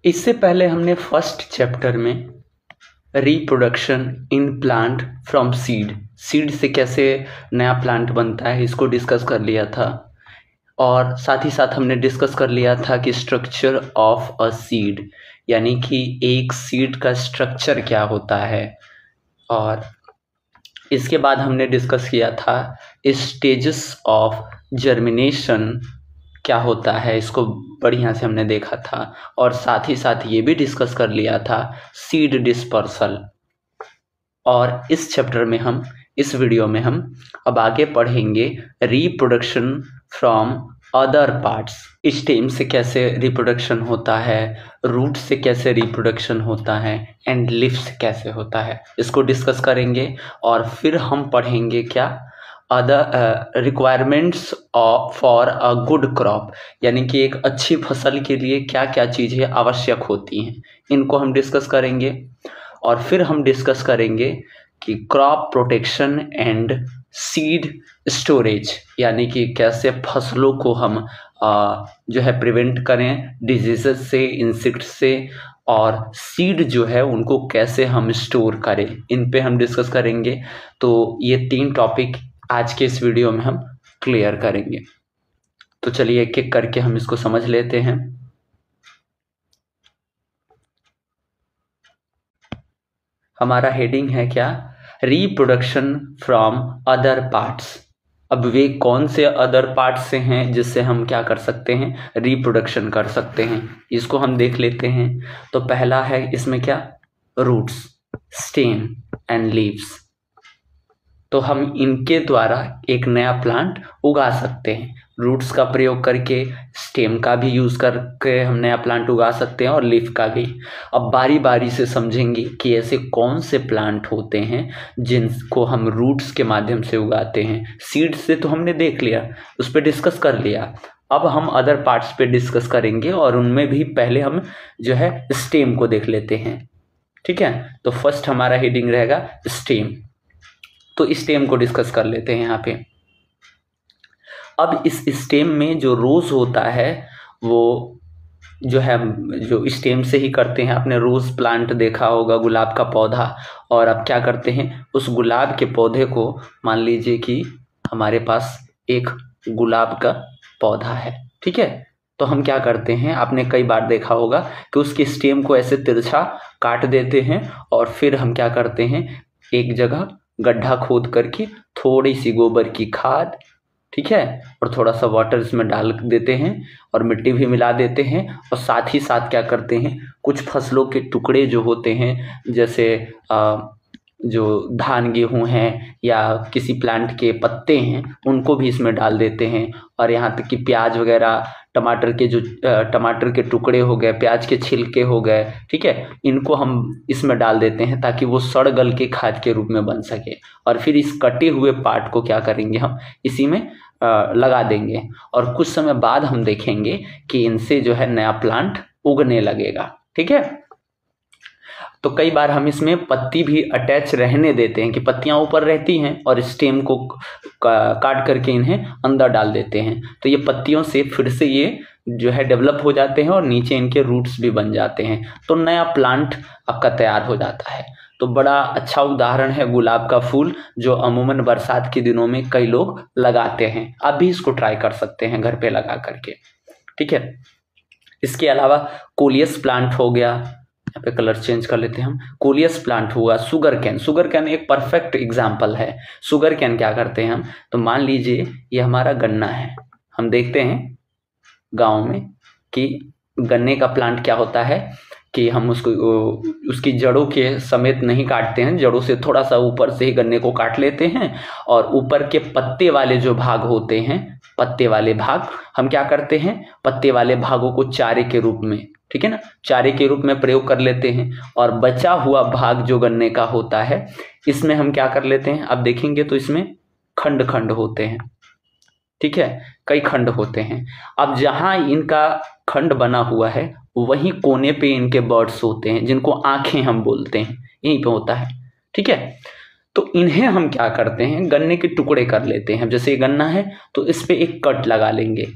इससे पहले हमने फर्स्ट चैप्टर में reproduction in plant from seed से कैसे नया प्लांट बनता है इसको डिस्कस कर लिया था। और साथ ही साथ हमने डिस्कस कर लिया था कि स्ट्रक्चर ऑफ अ सीड, यानी कि एक सीड का स्ट्रक्चर क्या होता है। और इसके बाद हमने डिस्कस किया था स्टेजेस ऑफ जर्मिनेशन क्या होता है, इसको बढ़िया से हमने देखा था। और साथ ही साथ ये भी डिस्कस कर लिया था सीड डिस्पर्सल। और इस चैप्टर में हम इस वीडियो में हम अब आगे पढ़ेंगे reproduction from other parts. Stem से कैसे रिप्रोडक्शन होता है, रूट से कैसे रिप्रोडक्शन होता है, एंड लीफ से कैसे होता है, इसको डिस्कस करेंगे। और फिर हम पढ़ेंगे क्या other requirements for a good crop, यानी कि एक अच्छी फसल के लिए क्या क्या चीज़ें आवश्यक होती हैं, इनको हम डिस्कस करेंगे। और फिर हम डिस्कस करेंगे कि crop protection and seed storage, यानी कि कैसे फसलों को हम जो है प्रिवेंट करें डिजीज़ से, इंसेक्ट से, और सीड जो है उनको कैसे हम स्टोर करें, इन पे हम डिस्कस करेंगे। तो ये 3 टॉपिक आज के इस वीडियो में हम क्लियर करेंगे। तो चलिए एक एक करके हम इसको समझ लेते हैं। हमारा हेडिंग है क्या, रिप्रोडक्शन फ्रॉम अदर पार्ट्स। अब वे कौन से अदर पार्ट्स से हैं जिससे हम क्या कर सकते हैं, रिप्रोडक्शन कर सकते हैं, इसको हम देख लेते हैं। तो पहला है इसमें क्या, रूट्स, स्टेम एंड लीव्स। तो हम इनके द्वारा एक नया प्लांट उगा सकते हैं। रूट्स का प्रयोग करके, स्टेम का भी यूज़ करके हम नया प्लांट उगा सकते हैं, और लीफ का भी। अब बारी बारी से समझेंगे कि ऐसे कौन से प्लांट होते हैं जिनको हम रूट्स के माध्यम से उगाते हैं। सीड से तो हमने देख लिया, उस पर डिस्कस कर लिया। अब हम अदर पार्ट्स पे डिस्कस करेंगे, और उनमें भी पहले हम जो है स्टेम को देख लेते हैं। ठीक है, तो फर्स्ट हमारा हेडिंग रहेगा स्टेम। तो स्टेम को डिस्कस कर लेते हैं यहाँ पे। अब इस स्टेम में जो रोज होता है वो जो है जो स्टेम से ही करते हैं। आपने रोज प्लांट देखा होगा, गुलाब का पौधा। और अब क्या करते हैं, उस गुलाब के पौधे को, मान लीजिए कि हमारे पास एक गुलाब का पौधा है, ठीक है। तो हम क्या करते हैं, आपने कई बार देखा होगा कि उसके स्टेम को ऐसे तिरछा काट देते हैं, और फिर हम क्या करते हैं, एक जगह गड्ढा खोद करके थोड़ी सी गोबर की खाद, ठीक है, और थोड़ा सा वाटर इसमें डाल देते हैं, और मिट्टी भी मिला देते हैं। और साथ ही साथ क्या करते हैं, कुछ फसलों के टुकड़े जो होते हैं, जैसे जो धान गेहूं हैं या किसी प्लांट के पत्ते हैं, उनको भी इसमें डाल देते हैं। और यहाँ तक कि प्याज वगैरह, टमाटर के टुकड़े हो गए, प्याज के छिलके हो गए, ठीक है, इनको हम इसमें डाल देते हैं ताकि वो सड़ गल के खाद के रूप में बन सके। और फिर इस कटे हुए पार्ट को क्या करेंगे, हम इसी में लगा देंगे। और कुछ समय बाद हम देखेंगे कि इनसे जो है नया प्लांट उगने लगेगा, ठीक है। तो कई बार हम इसमें पत्ती भी अटैच रहने देते हैं कि पत्तियां ऊपर रहती हैं, और स्टेम को काट करके इन्हें अंदर डाल देते हैं। तो ये पत्तियों से फिर से ये जो है डेवलप हो जाते हैं, और नीचे इनके रूट्स भी बन जाते हैं। तो नया प्लांट आपका तैयार हो जाता है। तो बड़ा अच्छा उदाहरण है गुलाब का फूल, जो अमूमन बरसात के दिनों में कई लोग लगाते हैं। आप भी इसको ट्राई कर सकते हैं घर पे लगा करके, ठीक है। इसके अलावा कोलियस प्लांट हो गया, यहाँ पे कलर चेंज कर लेते हैं हम। कोलियस प्लांट हुआ, शुगर कैन एक परफेक्ट एग्जाम्पल है। शुगर कैन क्या करते हैं हम, तो मान लीजिए ये हमारा गन्ना है। हम देखते हैं गांव में कि गन्ने का प्लांट क्या होता है कि हम उसकी जड़ों के समेत नहीं काटते हैं, जड़ों से थोड़ा सा ऊपर से ही गन्ने को काट लेते हैं, और ऊपर के पत्ते वाले जो भाग होते हैं, पत्ते वाले भाग हम क्या करते हैं, पत्ते वाले भागों को चारे के रूप में, ठीक है ना, चारे के रूप में प्रयोग कर लेते हैं। और बचा हुआ भाग जो गन्ने का होता है, इसमें हम क्या कर लेते हैं, अब देखेंगे तो इसमें खंड खंड होते हैं, ठीक है, कई खंड होते हैं। अब जहां इनका खंड बना हुआ है, वहीं कोने पे इनके बर्ड्स होते हैं, जिनको आंखें हम बोलते हैं, यहीं पे होता है, ठीक है। तो इन्हें हम क्या करते हैं, गन्ने के टुकड़े कर लेते हैं। जैसे गन्ना है तो इस पे एक कट लगा लेंगे,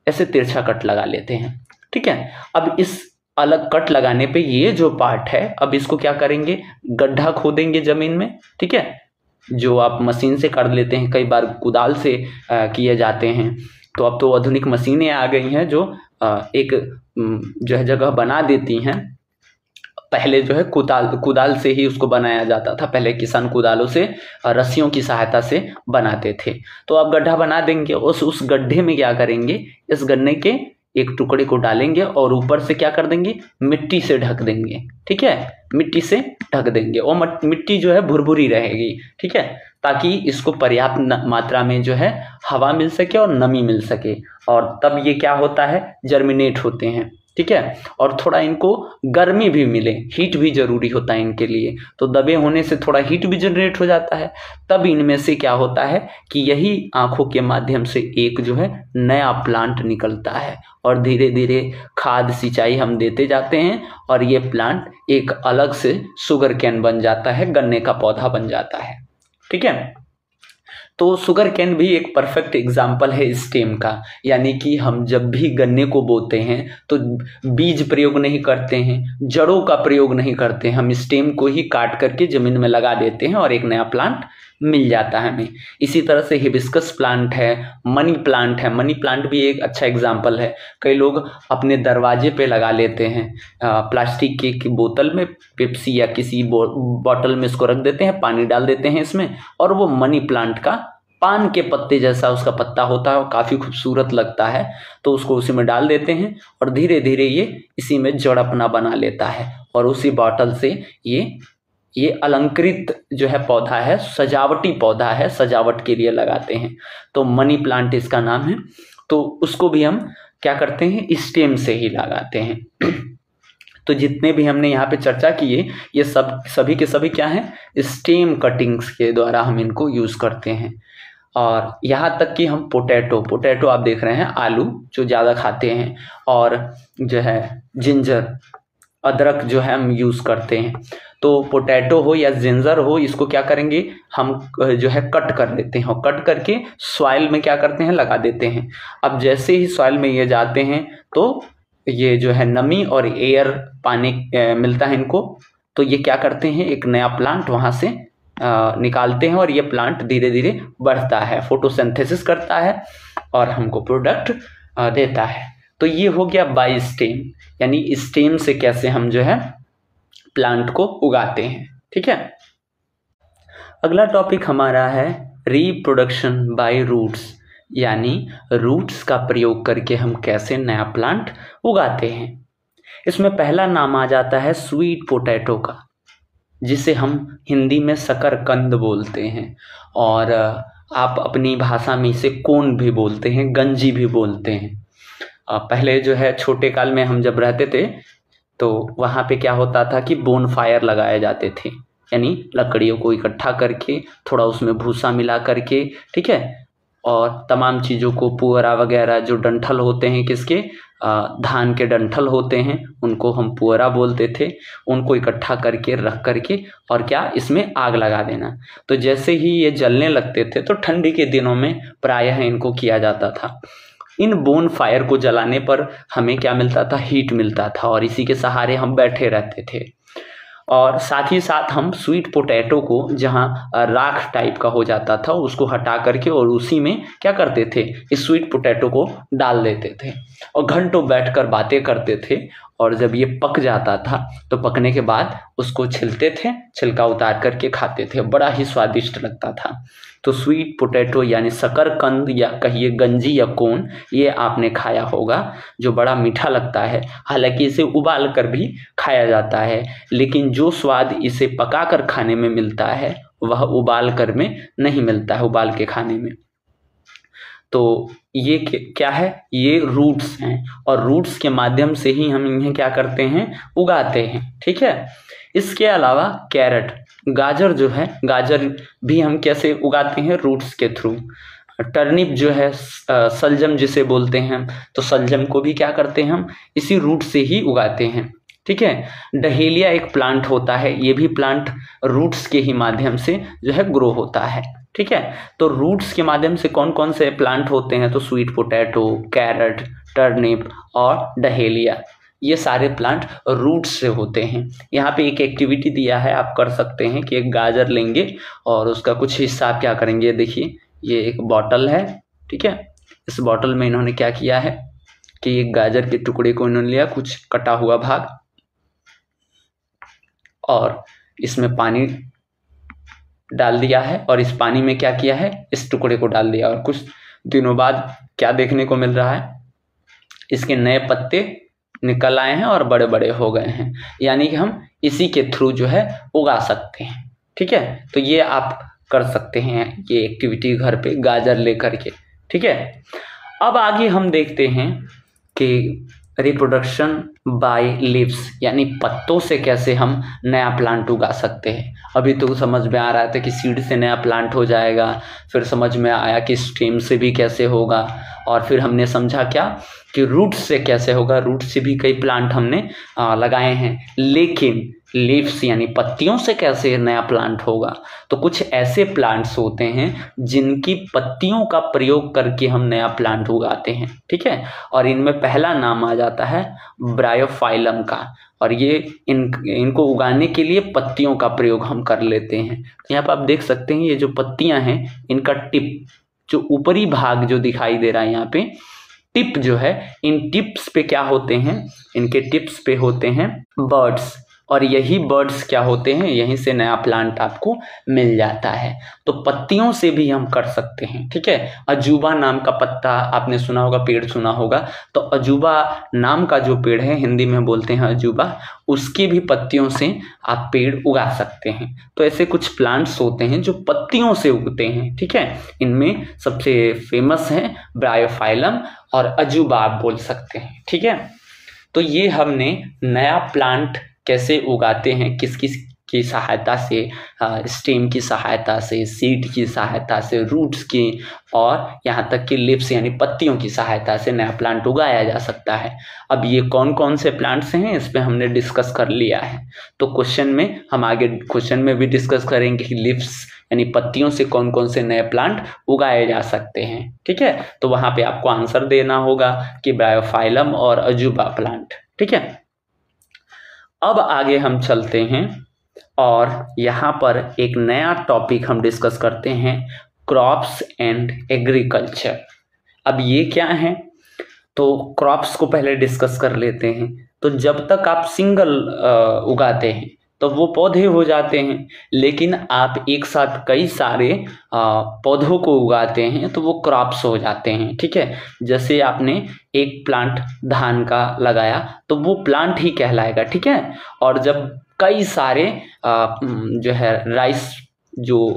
ऐसे तिरछा कट लगा लेते हैं, ठीक है। अब इस अलग कट लगाने पे ये जो पार्ट है, अब इसको क्या करेंगे, गड्ढा खोदेंगे जमीन में, ठीक है। जो आप मशीन से कर लेते हैं, कई बार कुदाल से किए जाते हैं। तो अब तो आधुनिक मशीनें आ गई हैं जो एक जो है जगह बना देती हैं। पहले जो है कुदाल से ही उसको बनाया जाता था। पहले किसान कुदालों से रस्सियों की सहायता से बनाते थे। तो अब गड्ढा बना देंगे, उस गड्ढे में क्या करेंगे, इस गन्ने के एक टुकड़े को डालेंगे और ऊपर से क्या कर देंगे, मिट्टी से ढक देंगे, ठीक है। मिट्टी से ढक देंगे और मिट्टी जो है भुरभुरी रहेगी, ठीक है, ताकि इसको पर्याप्त मात्रा में जो है हवा मिल सके और नमी मिल सके। और तब ये क्या होता है, जर्मिनेट होते हैं, ठीक है। और थोड़ा इनको गर्मी भी मिले, हीट भी जरूरी होता है इनके लिए। तो दबे होने से थोड़ा हीट भी जनरेट हो जाता है। तब इनमें से क्या होता है कि यही आंखों के माध्यम से एक जो है नया प्लांट निकलता है और धीरे धीरे खाद सिंचाई हम देते जाते हैं और ये प्लांट एक अलग से शुगर कैन बन जाता है, गन्ने का पौधा बन जाता है, ठीक है। तो शुगर कैन भी एक परफेक्ट एग्जाम्पल है स्टेम का। यानी कि हम जब भी गन्ने को बोते हैं तो बीज प्रयोग नहीं करते हैं, जड़ों का प्रयोग नहीं करते हैं, हम स्टेम को ही काट करके जमीन में लगा देते हैं और एक नया प्लांट मिल जाता है हमें। इसी तरह से हिबिस्कस प्लांट है, मनी प्लांट है। मनी प्लांट भी एक अच्छा एग्जाम्पल है। कई लोग अपने दरवाजे पे लगा लेते हैं, प्लास्टिक की बोतल में पेप्सी या किसी बॉटल में इसको रख देते हैं, पानी डाल देते हैं इसमें, और वो मनी प्लांट का पान के पत्ते जैसा उसका पत्ता होता है और काफ़ी खूबसूरत लगता है। तो उसको उसी में डाल देते हैं और धीरे धीरे ये इसी में जड़ अपना बना लेता है और उसी बॉटल से ये अलंकृत जो है पौधा है, सजावटी पौधा है, सजावट के लिए लगाते हैं। तो मनी प्लांट इसका नाम है। तो उसको भी हम क्या करते हैं, स्टेम से ही लगाते हैं। तो जितने भी हमने यहाँ पे चर्चा किए ये सभी के सभी क्या हैं, स्टेम कटिंग्स के द्वारा हम इनको यूज़ करते हैं। और यहाँ तक कि हम पोटैटो आप देख रहे हैं, आलू जो ज़्यादा खाते हैं, और जो है जिंजर, अदरक जो है हम यूज़ करते हैं। तो पोटैटो हो या जिंजर हो, इसको क्या करेंगे हम जो है कट कर लेते हैं और कट करके सॉइल में क्या करते हैं, लगा देते हैं। अब जैसे ही सॉइल में ये जाते हैं तो ये जो है नमी और एयर पानी मिलता है इनको। तो ये क्या करते हैं, एक नया प्लांट वहाँ से निकालते हैं और ये प्लांट धीरे धीरे बढ़ता है, फोटोसिंथेसिस करता है और हमको प्रोडक्ट देता है। तो ये हो गया बाय स्टेम, यानी स्टेम से कैसे हम जो है प्लांट को उगाते हैं, ठीक है। अगला टॉपिक हमारा है रिप्रोडक्शन बाय रूट्स, यानी रूट्स का प्रयोग करके हम कैसे नया प्लांट उगाते हैं। इसमें पहला नाम आ जाता है स्वीट पोटैटो का, जिसे हम हिंदी में शकरकंद बोलते हैं, और आप अपनी भाषा में इसे कोन भी बोलते हैं, गंजी भी बोलते हैं। पहले जो है छोटे काल में हम जब रहते थे तो वहाँ पे क्या होता था कि बोन फायर लगाए जाते थे, यानी लकड़ियों को इकट्ठा करके थोड़ा उसमें भूसा मिला करके, ठीक है, और तमाम चीज़ों को पुअरा वगैरह जो डंठल होते हैं, किसके, धान के डंठल होते हैं, उनको हम पुअरा बोलते थे, उनको इकट्ठा करके रख करके और क्या इसमें आग लगा देना। तो जैसे ही ये जलने लगते थे तो ठंडी के दिनों में प्रायः इनको किया जाता था। इन बोन फायर को जलाने पर हमें क्या मिलता था, हीट मिलता था, और इसी के सहारे हम बैठे रहते थे। और साथ ही साथ हम स्वीट पोटैटो को जहाँ राख टाइप का हो जाता था उसको हटा करके और उसी में क्या करते थे, इस स्वीट पोटैटो को डाल देते थे और घंटों बैठकर बातें करते थे। और जब ये पक जाता था तो पकने के बाद उसको छिलते थे, छिलका उतार करके खाते थे, बड़ा ही स्वादिष्ट लगता था। तो स्वीट पोटैटो यानी शकरकंद या कहिए गंजी या कोन, ये आपने खाया होगा, जो बड़ा मीठा लगता है। हालांकि इसे उबाल कर भी खाया जाता है, लेकिन जो स्वाद इसे पका कर खाने में मिलता है वह उबाल कर में नहीं मिलता है, उबाल के खाने में। तो ये क्या है, ये रूट्स हैं और रूट्स के माध्यम से ही हम इन्हें क्या करते हैं, उगाते हैं, ठीक है। इसके अलावा कैरेट, गाजर जो है, गाजर भी हम कैसे उगाते हैं, रूट्स के थ्रू। टर्निप जो है, सलजम जिसे बोलते हैं, तो सलजम को भी क्या करते हैं हम इसी रूट से ही उगाते हैं, ठीक है। डहेलिया एक प्लांट होता है, ये भी प्लांट रूट्स के ही माध्यम से जो है ग्रो होता है, ठीक है। तो रूट्स के माध्यम से कौन कौन से प्लांट होते हैं, तो स्वीट पोटैटो, कैरेट, टर्निप और डहेलिया, ये सारे प्लांट रूट से होते हैं। यहाँ पे एक एक्टिविटी दिया है, आप कर सकते हैं कि एक गाजर लेंगे और उसका कुछ हिस्सा आप क्या करेंगे, देखिए ये एक बॉटल है, ठीक है। इस बॉटल में इन्होंने क्या किया है कि एक गाजर के टुकड़े को इन्होंने लिया, कुछ कटा हुआ भाग, और इसमें पानी डाल दिया है और इस पानी में क्या किया है, इस टुकड़े को डाल दिया। और कुछ दिनों बाद क्या देखने को मिल रहा है, इसके नए पत्ते निकल आए हैं और बड़े बड़े हो गए हैं। यानी कि हम इसी के थ्रू जो है उगा सकते हैं, ठीक है। तो ये आप कर सकते हैं ये एक्टिविटी घर पे गाजर लेकर के, ठीक है। अब आगे हम देखते हैं कि रिप्रोडक्शन बाय लीव्स यानी पत्तों से कैसे हम नया प्लांट उगा सकते हैं। अभी तो समझ में आ रहा था कि सीड से नया प्लांट हो जाएगा, फिर समझ में आया कि स्टेम से भी कैसे होगा, और फिर हमने समझा क्या कि रूट से कैसे होगा। रूट से भी कई प्लांट हमने लगाए हैं, लेकिन लीव्स यानी पत्तियों से कैसे नया प्लांट होगा। तो कुछ ऐसे प्लांट्स होते हैं जिनकी पत्तियों का प्रयोग करके हम नया प्लांट उगाते हैं, ठीक है। और इनमें पहला नाम आ जाता है ब्रायोफाइलम का, और ये इनको उगाने के लिए पत्तियों का प्रयोग हम कर लेते हैं। तो यहाँ पर आप देख सकते हैं ये जो पत्तियां हैं, इनका टिप जो ऊपरी भाग जो दिखाई दे रहा है यहाँ पे, टिप जो है, इन टिप्स पे क्या होते हैं, इनके टिप्स पे होते हैं बर्ड्स, और यही बर्ड्स क्या होते हैं, यहीं से नया प्लांट आपको मिल जाता है। तो पत्तियों से भी हम कर सकते हैं, ठीक है। अजूबा नाम का पत्ता आपने सुना होगा, पेड़ सुना होगा, तो अजूबा नाम का जो पेड़ है, हिंदी में बोलते हैं अजूबा, उसकी भी पत्तियों से आप पेड़ उगा सकते हैं। तो ऐसे कुछ प्लांट्स होते हैं जो पत्तियों से उगते हैं, ठीक है। इनमें सबसे फेमस है ब्रायोफाइलम और अजूबा आप बोल सकते हैं, ठीक है। तो ये हमने नया प्लांट कैसे उगाते हैं, किस किस की सहायता से, स्टेम की सहायता से, सीड की सहायता से, रूट्स की, और यहाँ तक कि लिप्स यानी पत्तियों की सहायता से नया प्लांट उगाया जा सकता है। अब ये कौन कौन से प्लांट्स हैं इस पे हमने डिस्कस कर लिया है। तो क्वेश्चन में हम आगे क्वेश्चन में भी डिस्कस करेंगे कि लिप्स यानी पत्तियों से कौन कौन से नए प्लांट उगाए जा सकते हैं, ठीक है। तो वहाँ पे आपको आंसर देना होगा कि ब्रायोफाइलम और अजूबा प्लांट, ठीक है। अब आगे हम चलते हैं और यहाँ पर एक नया टॉपिक हम डिस्कस करते हैं, क्रॉप्स एंड एग्रीकल्चर। अब ये क्या है, तो क्रॉप्स को पहले डिस्कस कर लेते हैं। तो जब तक आप सिंगल उगाते हैं तो वो पौधे हो जाते हैं, लेकिन आप एक साथ कई सारे पौधों को उगाते हैं तो वो क्रॉप्स हो जाते हैं, ठीक है। जैसे आपने एक प्लांट धान का लगाया तो वो प्लांट ही कहलाएगा, ठीक है। और जब कई सारे जो है राइस जो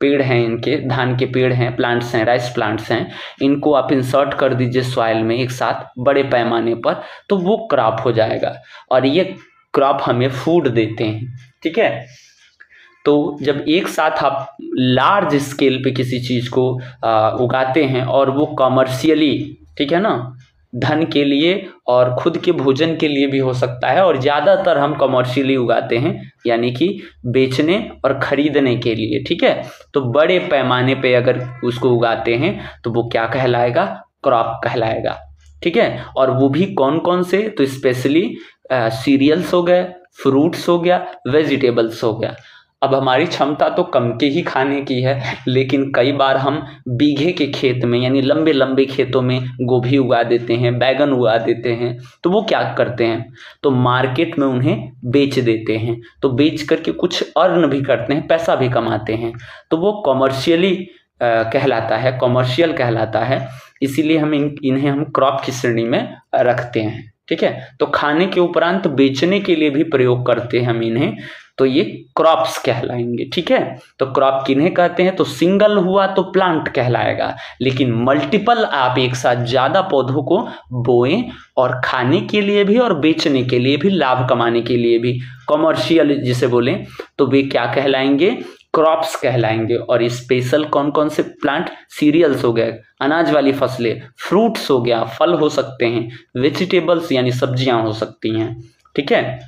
पेड़ हैं, इनके धान के पेड़ हैं, प्लांट्स हैं, राइस प्लांट्स हैं, इनको आप इंसर्ट कर दीजिए सॉइल में एक साथ बड़े पैमाने पर, तो वो क्रॉप हो जाएगा और ये क्रॉप हमें फूड देते हैं, ठीक है। तो जब एक साथ आप लार्ज स्केल पे किसी चीज़ को उगाते हैं और वो कमर्शियली, ठीक है ना, धन के लिए और खुद के भोजन के लिए भी हो सकता है, और ज़्यादातर हम कमर्शियली उगाते हैं यानी कि बेचने और ख़रीदने के लिए, ठीक है। तो बड़े पैमाने पे अगर उसको उगाते हैं तो वो क्या कहलाएगा, क्रॉप कहलाएगा, ठीक है। और वो भी कौन कौन से, तो स्पेशली सीरियल्स हो गए, फ्रूट्स हो गया, वेजिटेबल्स हो गया। अब हमारी क्षमता तो कम के ही खाने की है, लेकिन कई बार हम बीघे के खेत में यानी लंबे लंबे खेतों में गोभी उगा देते हैं, बैगन उगा देते हैं, तो वो क्या करते हैं, तो मार्केट में उन्हें बेच देते हैं। तो बेच करके कुछ अर्न भी करते हैं, पैसा भी कमाते हैं, तो वो कमर्शियली कहलाता है, कमर्शियल कहलाता है। इसीलिए हम इन्हें हम क्रॉप की श्रेणी में रखते हैं, ठीक है। तो खाने के उपरांत बेचने के लिए भी प्रयोग करते हैं हम इन्हें, तो ये क्रॉप्स कहलाएंगे, ठीक है। तो क्रॉप किन्हें कहते हैं, तो सिंगल हुआ तो प्लांट कहलाएगा, लेकिन मल्टीपल आप एक साथ ज्यादा पौधों को बोएं और खाने के लिए भी और बेचने के लिए भी, लाभ कमाने के लिए भी, कमर्शियल जिसे बोलें, तो वे क्या कहलाएंगे, क्रॉप्स कहलाएंगे। और स्पेशल कौन कौन से प्लांट, सीरियल्स हो गए, अनाज वाली फसलें, फ्रूट्स हो गया, फल हो सकते हैं, वेजिटेबल्स यानी सब्जियां हो सकती हैं, ठीक है।